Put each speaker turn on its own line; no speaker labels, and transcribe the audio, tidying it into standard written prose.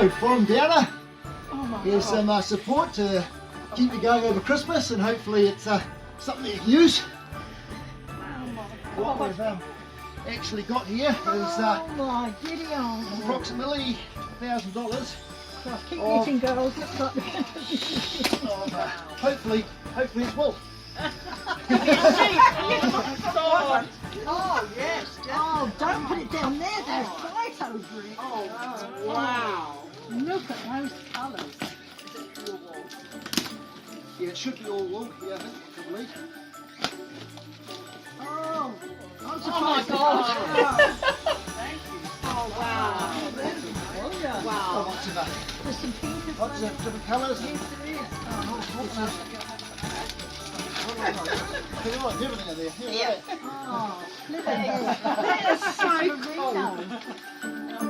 So from Downer,
Oh my
here's
God.
some support to keep you going over Christmas, and hopefully it's something you can use. What we've actually got here is
Oh my giddy arm.
approximately $1,000
Keep
Oh.
eating, girls. Looks like
of hopefully it's wool.
Oh yes. Oh, don't put it down there. There's white over it.
Oh, wow.
Look at those colours.
Yeah, it should be all wool here, I think, I believe.
Oh, I'm
Oh my
surprised.
God. Oh, wow. Wow.
Lots of
There's some pink as
lots
well.
of different colours.
Yes, there is.
There's everything in there.
Yeah.
Oh, look at that. That is so cool.